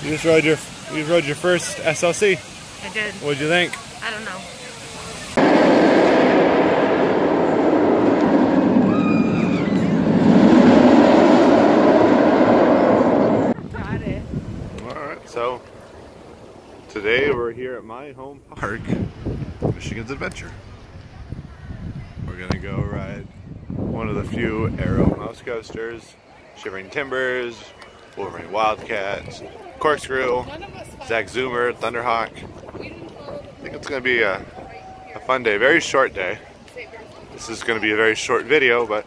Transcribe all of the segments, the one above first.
You just rode your first SLC. I did. What'd you think? I don't know. Got it. Alright, so today we're here at my home park, Michigan's Adventure. We're gonna go ride one of the few Aero mouse coasters, Shivering Timbers, Wolverine Wildcat, Corkscrew, Zach Zoomer, Thunderhawk. I think it's going to be a fun day, very short day. This is going to be a very short video, but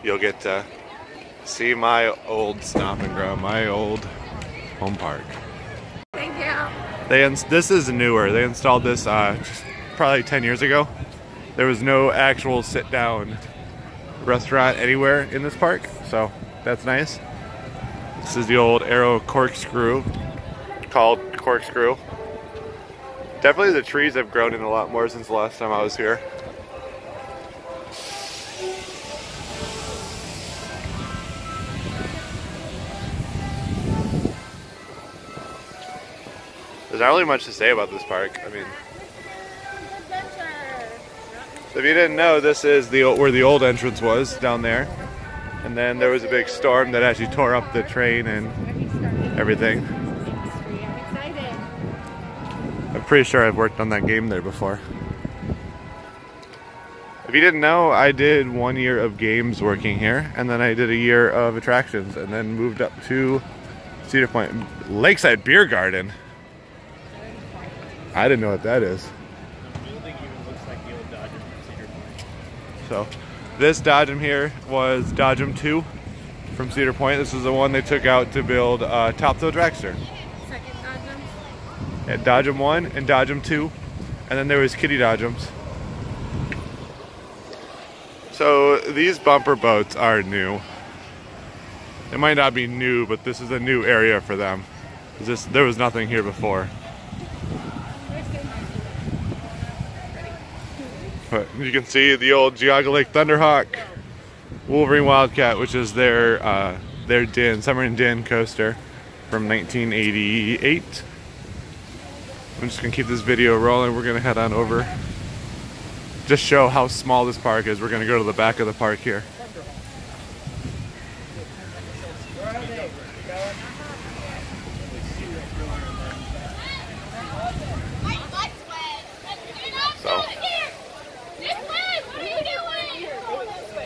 you'll get to see my old stomping ground, my old home park. Thank you. This is newer. They installed this just probably 10 years ago. There was no actual sit-down restaurant anywhere in this park, so that's nice. This is the old Aero Corkscrew, called Corkscrew. Definitely the trees have grown in a lot more since the last time I was here. There's not really much to say about this park. I mean, so if you didn't know, this is where the old entrance was, down there. And then there was a big storm that actually tore up the train and everything. I'm pretty sure I've worked on that game there before. If you didn't know, I did 1 year of games working here, and then I did a year of attractions, and then moved up to Cedar Point. Lakeside Beer Garden. I didn't know what that is. The building even looks like the old Dodgem from Cedar Point. So, this Dodgem here was Dodgem 2 from Cedar Point. This is the one they took out to build Top Thrill Dragster. Second Dodgem? Yeah, Dodgem 1 and Dodgem 2. And then there was Kitty Dodgems. So these bumper boats are new. They might not be new, but this is a new area for them. There was nothing here before. But you can see the old Geauga Lake Thunderhawk, Wolverine Wildcat, which is their Summer and Din coaster from 1988. I'm just gonna keep this video rolling. We're gonna head on over. Just show how small this park is. We're gonna go to the back of the park here. So,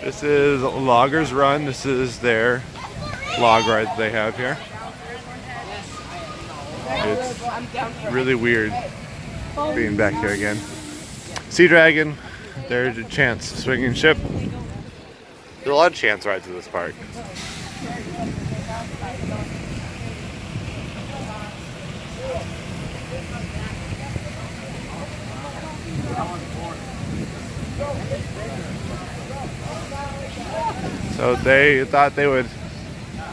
this is Loggers Run. This is their log ride that they have here. It's really weird being back here again. Sea Dragon, there's a Chance Swinging Ship. There's a lot of Chance rides at this park. So they thought they would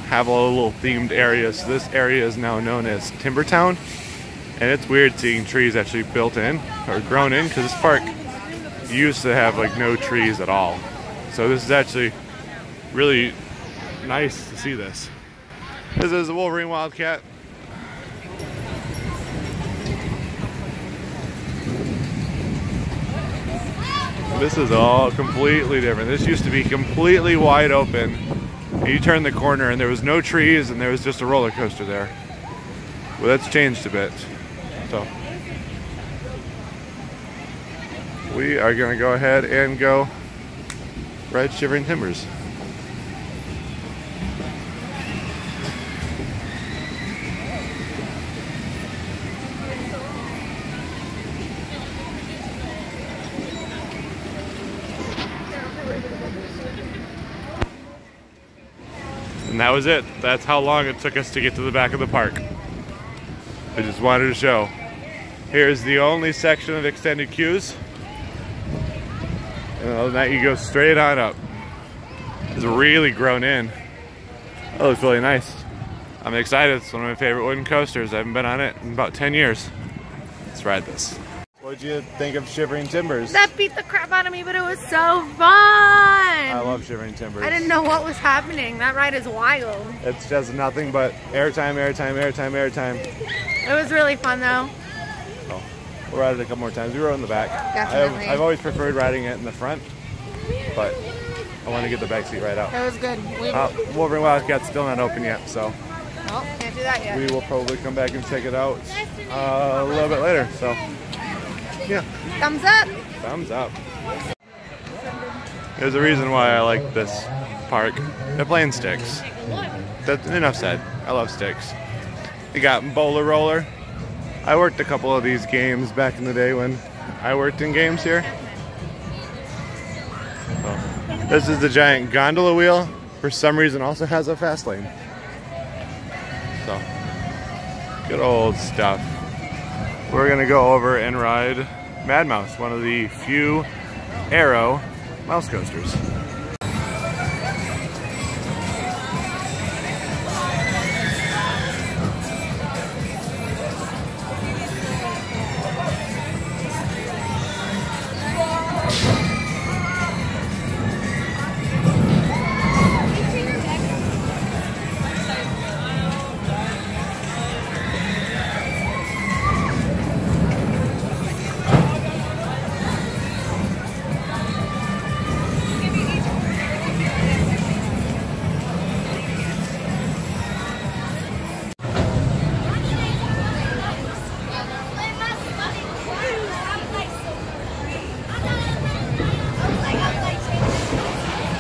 have a little themed area. So this area is now known as Timber Town. And it's weird seeing trees actually built in or grown in, because this park used to have like no trees at all. So this is actually really nice to see this. This is the Wolverine Wildcat. This is all completely different. This used to be completely wide open. You turn the corner and there was no trees and there was just a roller coaster there. Well, that's changed a bit. So we are going to go ahead and go ride Shivering Timbers. And that was it. That's how long it took us to get to the back of the park. I just wanted to show. Here's the only section of extended queues. And other than that, you go straight on up. It's really grown in. That looks really nice. I'm excited. It's one of my favorite wooden coasters. I haven't been on it in about 10 years. Let's ride this. Well, What'd you think of Shivering Timbers? That beat the crap out of me, but it was so fun. I love Shivering Timbers. I didn't know what was happening. That ride is wild. It's just nothing but airtime, airtime, airtime, airtime. It was really fun though. So, we'll ride it a couple more times. We rode in the back. Definitely. I've always preferred riding it in the front, but I want to get the back seat right out. It was good. Wolverine Wildcat's still not open yet, so Well, can't do that yet. we will probably come back and check it out a little bit later. So, yeah. Thumbs up. Thumbs up. There's a reason why I like this park. They're playing sticks. That's enough said. I love sticks. You got bowler roller. I worked a couple of these games back in the day when I worked in games here. So, this is the giant gondola wheel. For some reason also has a fast lane. So, good old stuff. We're gonna go over and ride Mad Mouse, one of the few Aero mouse coasters.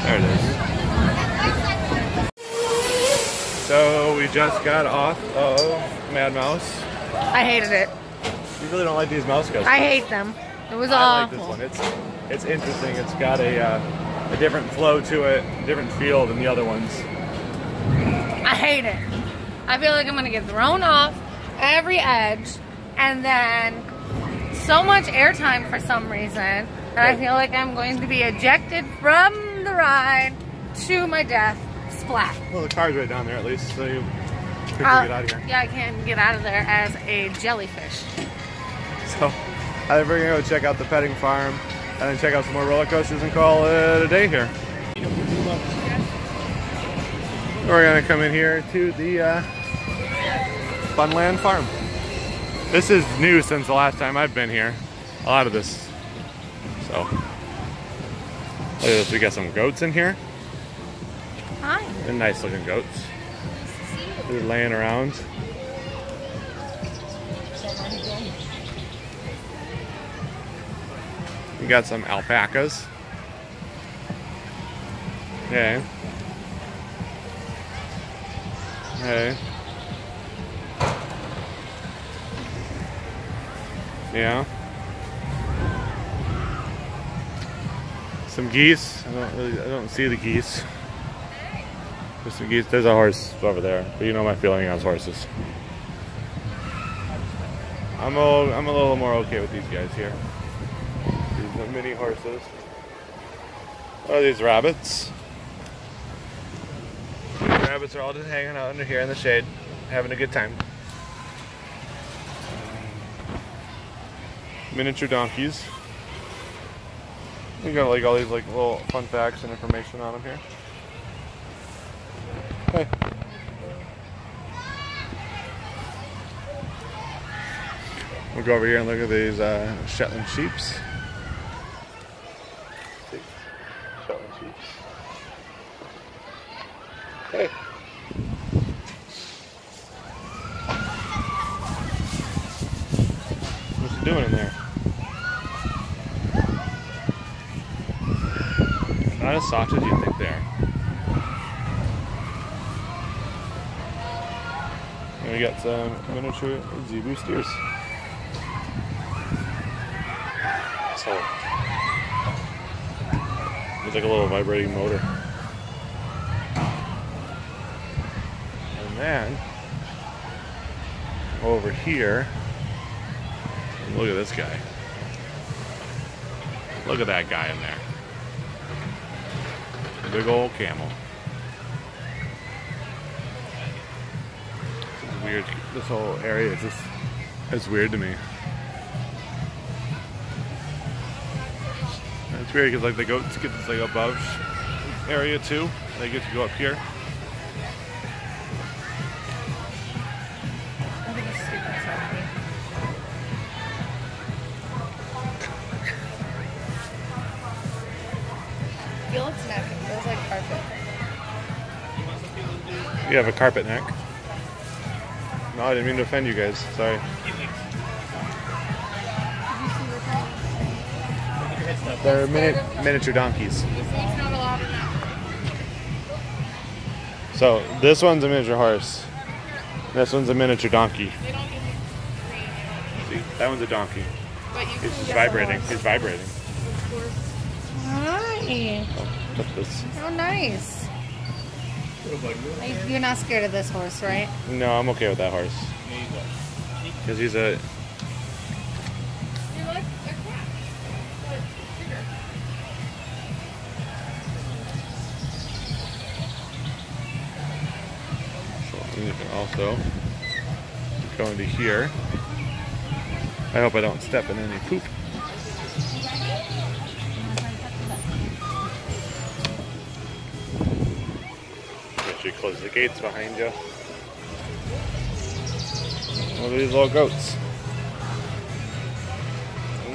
There it is. So we just got off of Mad Mouse. I hated it. You really don't like these mouse coasters? I hate them. It was I like awful. this one. It's interesting. It's got a different flow to it, a different feel than the other ones. I hate it. I feel like I'm gonna get thrown off every edge and then so much airtime for some reason that I feel like I'm going to be ejected from the ride to my death. Splat. Well, the car's right down there at least, so you quickly get out of here. Yeah, I can get out of there as a jellyfish. So, I think we're gonna go check out the petting farm and then check out some more roller coasters and call it a day here. We're gonna come in here to the Funland Farm. This is new since the last time I've been here. A lot of this. So, look at this. We got some goats in here. Hi. They're nice looking goats. They're laying around. We got some alpacas. Okay. Hey. Yeah. Some geese. I don't see the geese. There's some geese. There's a horse over there, but you know my feeling on horses. I'm a little more okay with these guys here. These are mini horses. What are these rabbits? These rabbits are all just hanging out under here in the shade, having a good time. Miniature donkeys. We got like all these like little fun facts and information on them here. Hey. We'll go over here and look at these Shetland sheeps. Shetland sheeps. Hey. What's he doing in there? Not as soft as you think they are. And we got some miniature zebu steers. So there's like a little vibrating motor. And then over here, look at this guy. Look at that guy in there. Big old camel. This is weird. This whole area is just, it's weird to me. It's weird because like the goats get this like above area too. They get to go up here. I think it's super softly. Feel its neck. It feels like carpet. You have a carpet neck. No, I didn't mean to offend you guys. Sorry. They're miniature donkeys. So this one's a miniature horse. This one's a miniature donkey. See, that one's a donkey. He's just vibrating. He's vibrating. Hi. Oh, put this. Oh, nice. You're not scared of this horse, right? No, I'm okay with that horse. Because he's a... You're like a cat, but bigger. So you can also go into here. I hope I don't step in any poop. Make sure you close the gates behind you. Look at these little goats.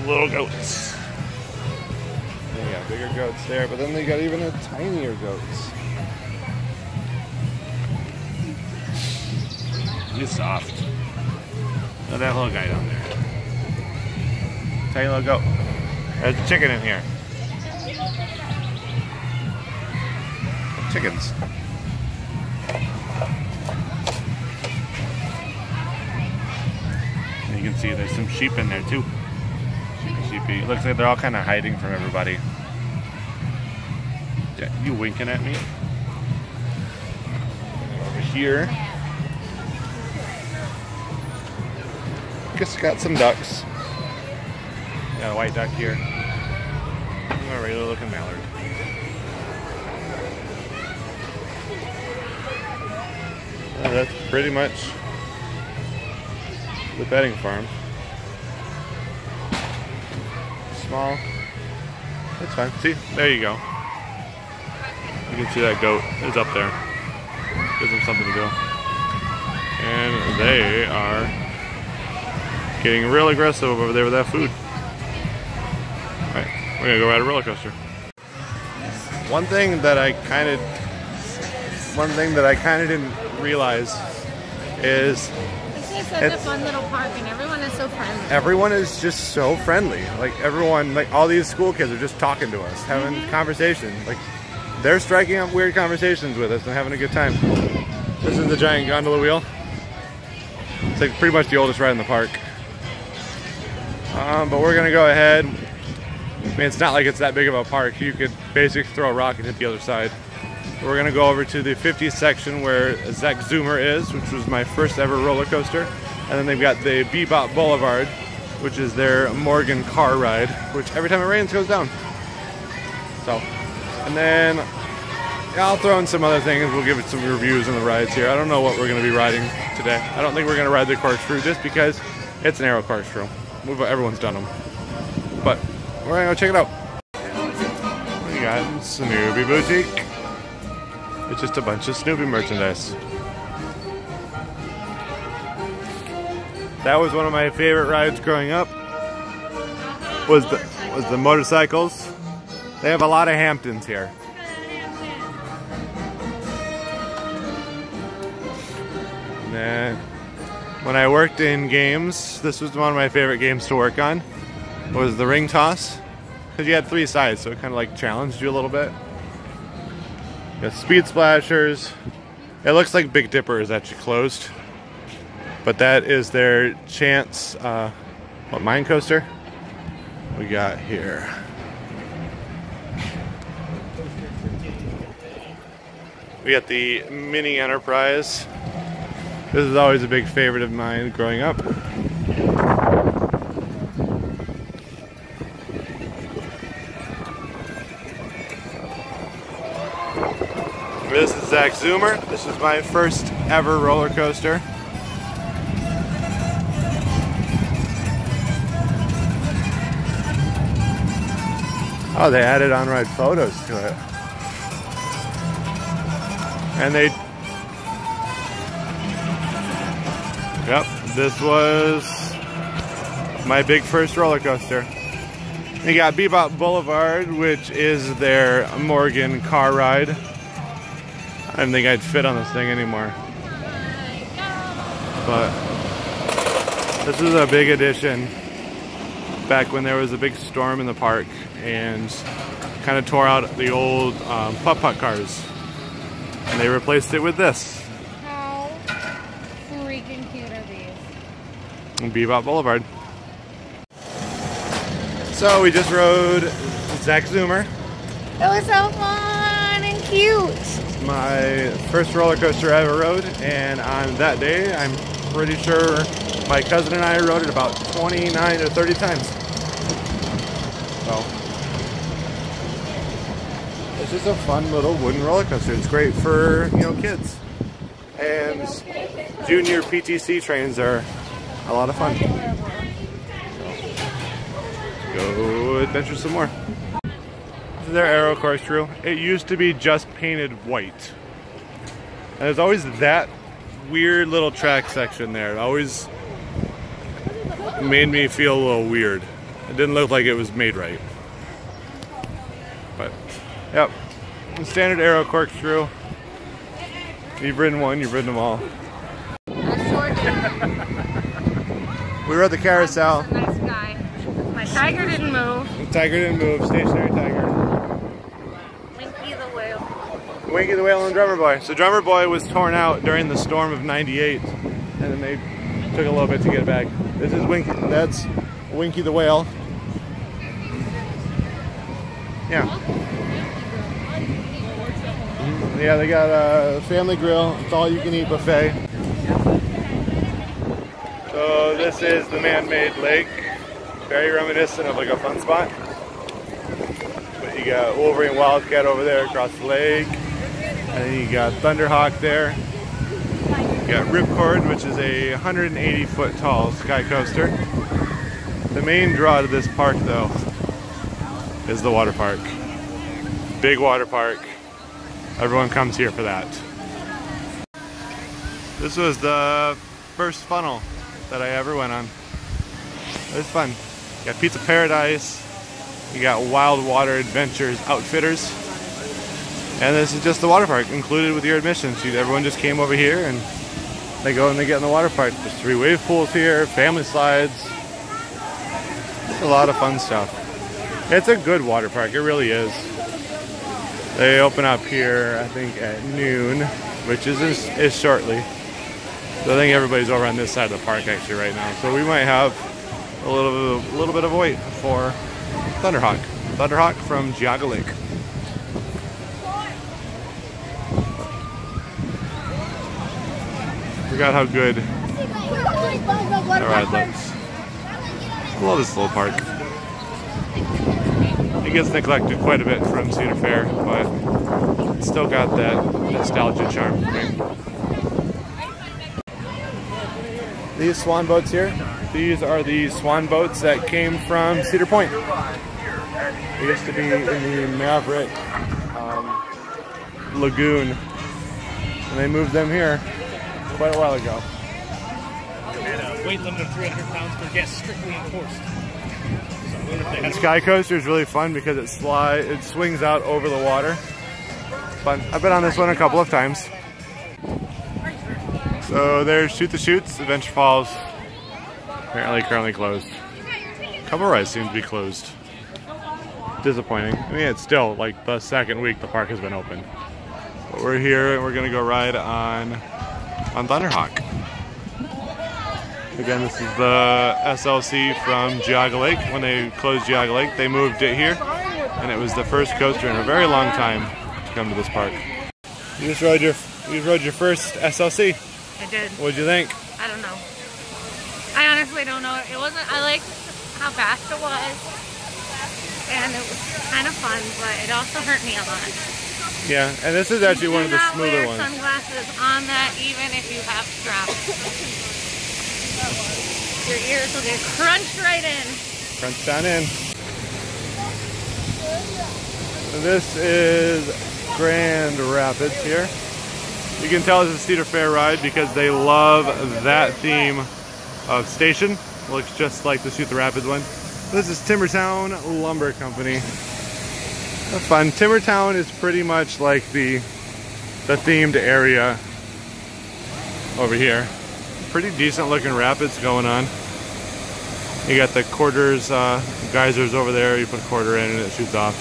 Little goats. They got bigger goats there, but then they got even a tinier goats. He's soft. Look at that little guy down there. Tiny little goat. There's a chicken in here. Chickens. And you can see there's some sheep in there too. Sheepy. Looks like they're all kind of hiding from everybody. Yeah, you winking at me? Over here. Just got some ducks. Got a white duck here. And a regular looking mallard. Well, that's pretty much the bedding farm. Small. That's fine. See, there you go. You can see that goat is up there. Gives them something to do. And they are getting real aggressive over there with that food. Alright, we're gonna go ride a roller coaster. One thing that I kind of didn't realize is This is such a fun little park, and everyone is so friendly. everyone is just so friendly. Like everyone, like all these school kids are just talking to us, having conversations. Like they're striking up weird conversations with us and having a good time. This is the giant gondola wheel. It's like pretty much the oldest ride in the park. But we're gonna go ahead. I mean, it's not like it's that big of a park. You could basically throw a rock and hit the other side. We're gonna go over to the 50th section where Zach Zoomer is, which was my first ever roller coaster. And then they've got the Bebop Boulevard, which is their Morgan car ride, which every time it rains goes down. So, and then yeah, I'll throw in some other things. We'll give it some reviews on the rides here. I don't know what we're gonna be riding today. I don't think we're gonna ride the corkscrew just because it's an aero corkscrew. Everyone's done them. But we're gonna go check it out. We got Snoopy Boutique. It's just a bunch of Snoopy merchandise. That was one of my favorite rides growing up. Was the motorcycles. They have a lot of Hamptons here. And then when I worked in games, this was one of my favorite games to work on. Was the ring toss. Because you had 3 sides, so it kind of like challenged you a little bit. You got speed splashers. It looks like Big Dipper is actually closed. But that is their chance, mine coaster? We got here. We got the Mini Enterprise. This is always a big favorite of mine growing up. This is Zach Zoomer. This is my first ever roller coaster. Oh, they added on-ride photos to it. And they... Yep, this was my big first roller coaster. You got Bebop Boulevard, which is their Morgan car ride. I didn't think I'd fit on this thing anymore. But this is a big addition back when there was a big storm in the park and kind of tore out the old putt-putt cars. And they replaced it with this. How freaking cute are these? Bebop Boulevard. So we just rode Zach Zoomer. It was so fun and cute. It's my first roller coaster I ever rode, and on that day, I'm pretty sure my cousin and I rode it about 29 or 30 times. So, it's just a fun little wooden roller coaster. It's great for, you know, kids. And junior PTC trains are a lot of fun. Go adventure some more. This is their aero corkscrew. It used to be just painted white. And there's always that weird little track section there. It always made me feel a little weird. It didn't look like it was made right. But, yep. Standard aero corkscrew. You've ridden one, you've ridden them all. I sure did. We rode the carousel. That's a nice guy. My tiger didn't move. The tiger didn't move, stationary tiger. Winky the whale. Winky the Whale and Drummer Boy. So Drummer Boy was torn out during the storm of '98, and then they took a little bit to get it back. This is Winky. That's Winky the Whale. Yeah. Yeah, they got a family grill. It's all you can eat buffet. So this is the man-made lake. Very reminiscent of like a fun spot. But you got Wolverine Wildcat over there across the lake. And then you got Thunderhawk there. You got Ripcord, which is a 180-foot tall sky coaster. The main draw to this park, though, is the water park. Big water park. Everyone comes here for that. This was the first funnel that I ever went on. It was fun. You got Pizza Paradise. You got Wild Water Adventures Outfitters. And this is just the water park included with your admission. So everyone just came over here and they go and they get in the water park. There's 3 wave pools here, family slides. It's a lot of fun stuff. It's a good water park, it really is. They open up here, I think, at noon, which is shortly. So I think everybody's over on this side of the park actually right now. So we might have a little bit of a wait for Thunderhawk. Thunderhawk from Geauga Lake. Forgot how good the ride looks. I love this little park. It gets neglected quite a bit from Cedar Fair, but it's still got that nostalgia charm for me. These swan boats here, these are the swan boats that came from Cedar Point. They used to be in the Maverick Lagoon, and they moved them here quite a while ago. And a weight limit of 300 pounds per guest, strictly enforced. And Sky Coaster is really fun because it swings out over the water. Fun. I've been on this one a couple of times. So there's Shoot the Chutes, Adventure Falls. Apparently currently closed. Couple rides seem to be closed. Disappointing. I mean, it's still like the second week the park has been open. But we're here and we're gonna go ride on Thunderhawk. Again, this is the SLC from Geauga Lake. When they closed Geauga Lake, they moved it here, and it was the first coaster in a very long time to come to this park. You just rode your first SLC. I did. What'd you think? I don't know. I honestly don't know. It wasn't. I liked how fast it was, and it was kind of fun, but it also hurt me a lot. Yeah, and this is actually one of the smoother ones. Do not wear sunglasses on that, even if you have straps. Your ears will get crunched right in. Crunch down in. This is Grand Rapids here. You can tell it's a Cedar Fair ride because they love that theme of station. Looks just like the Shoot the Rapids one. This is Timbertown Lumber Company. Fun. Timbertown is pretty much like the themed area over here. Pretty decent looking rapids going on. You got the quarters, geysers over there. You put a quarter in and it shoots off.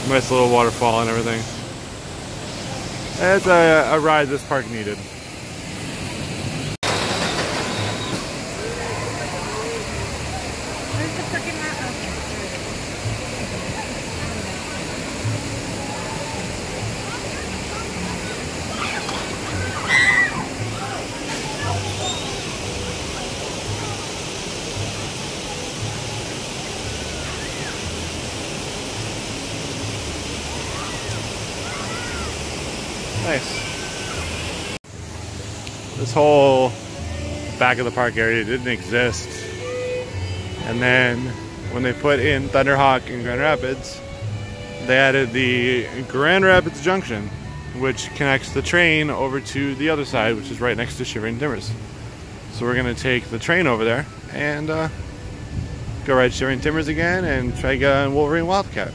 Nice little waterfall and everything. It's a ride this park needed. Where's the freaking rat? Nice. This whole back of the park area didn't exist. And then when they put in Thunderhawk in Grand Rapids, they added the Grand Rapids Junction, which connects the train over to the other side, which is right next to Shivering Timbers. So we're gonna take the train over there and go ride Shivering Timbers again and try to get on Wolverine Wildcat.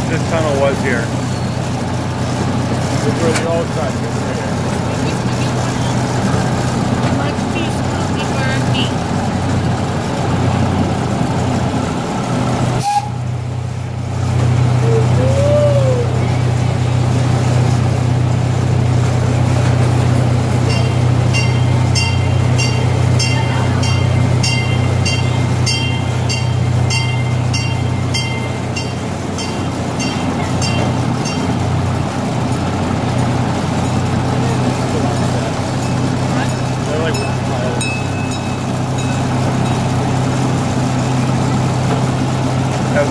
This tunnel was here. This is where the old track is right here. Much peaceful before me.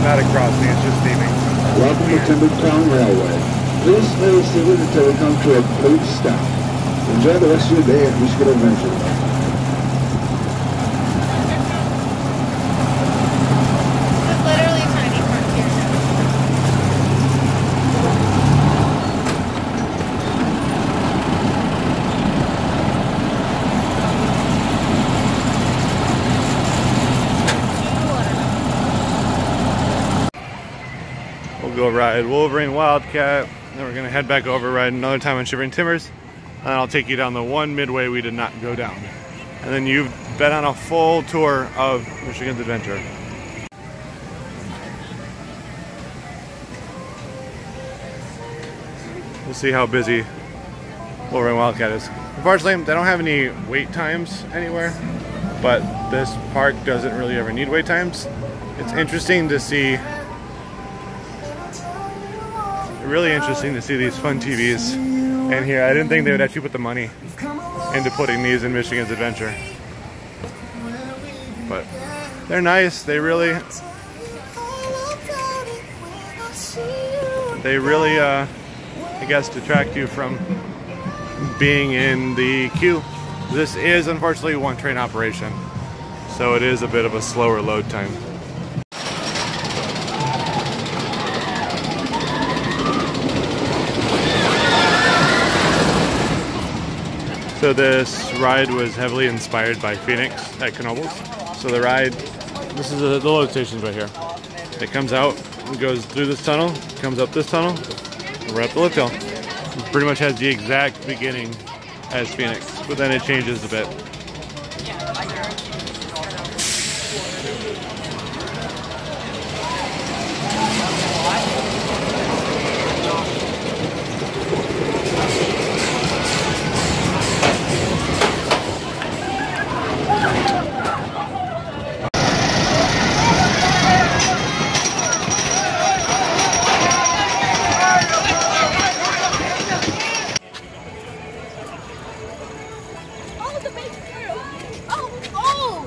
Not a crossing, it's just steaming. Welcome to Timbertown Railway. Please stay seated until we come to a complete stop. Enjoy the rest of your day at Michigan Adventure. It's literally a tiny frontier. We'll go ride Wolverine Wildcat, then we're gonna head back over, ride another time on Shivering Timbers, and I'll take you down the one midway we did not go down. And then you've been on a full tour of Michigan's Adventure. We'll see how busy Wolverine Wildcat is. Unfortunately, they don't have any wait times anywhere, but this park doesn't really ever need wait times. It's interesting to see, really interesting to see these fun TVs in here. I didn't think they would actually put the money into putting these in Michigan's Adventure, but they're nice. They really I guess detract you from being in the queue. This is unfortunately one train operation, so it is a bit of a slower load time. So this ride was heavily inspired by Phoenix at Knoebels. So the ride, this is the load station's right here. It comes out, it goes through this tunnel, comes up this tunnel, and we're up the lift hill. It pretty much has the exact beginning as Phoenix, but then it changes a bit.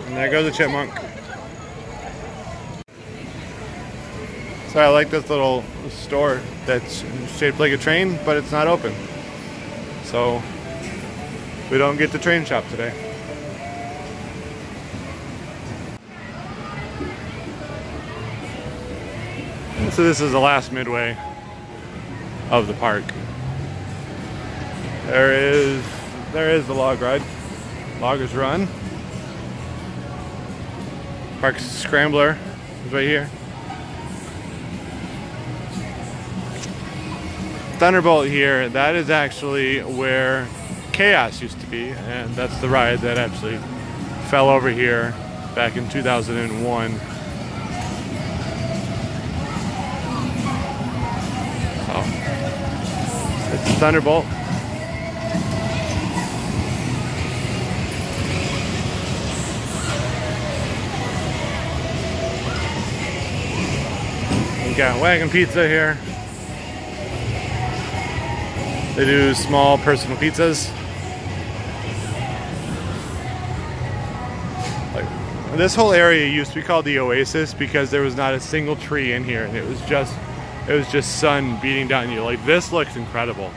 And there goes the chipmunk. So I like this little store that's shaped like a train, but it's not open. So we don't get the train shop today. So this is the last midway of the park. There is the log ride. Loggers Run. Park's Scrambler is right here. Thunderbolt here, that is actually where Chaos used to be, and that's the ride that actually fell over here back in 2001. So, it's Thunderbolt. We got Wagon Pizza here. They do small personal pizzas. Like, this whole area used to be called the Oasis because there was not a single tree in here, and it was just sun beating down you. Like, this looks incredible.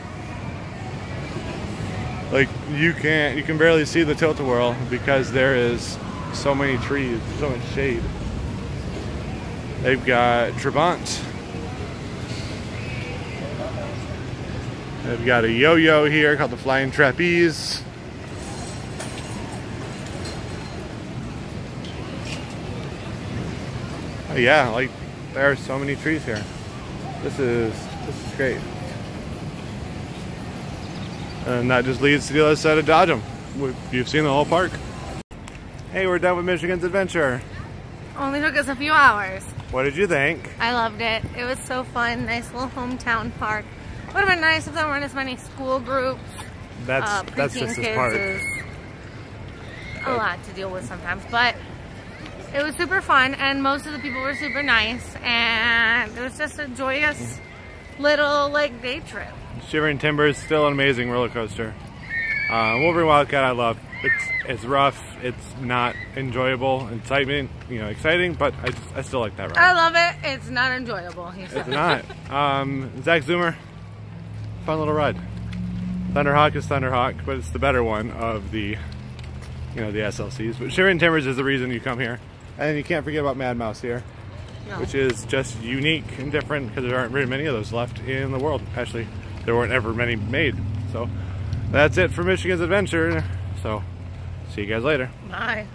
Like, you can barely see the tilt-a-whirl because there is so many trees, so much shade. They've got Trabant. They've got a yo-yo here called the Flying Trapeze. Oh yeah, like there are so many trees here. This is great. And that just leads to the other side of Dodgem. You've seen the whole park. Hey, we're done with Michigan's adventure. Only took us a few hours. What did you think? I loved it. It was so fun. Nice little hometown park. Would have been nice if there weren't as many school groups. That's just this park. Is a lot to deal with sometimes, but it was super fun, and most of the people were super nice, and it was just a joyous little like day trip. Shivering Timbers, still an amazing roller coaster. Wolverine Wildcat, I love. It's rough. It's not enjoyable, exciting, but I still like that ride. I love it. It's not enjoyable. He said. It's not. Zach Zoomer, fun little ride. Thunderhawk is Thunderhawk, but it's the better one of the, the SLCs. But Shivering Timbers is the reason you come here, and you can't forget about Mad Mouse here, which is just unique and different because there aren't very many of those left in the world. Actually, there weren't ever many made. So that's it for Michigan's adventure. So see you guys later. Bye.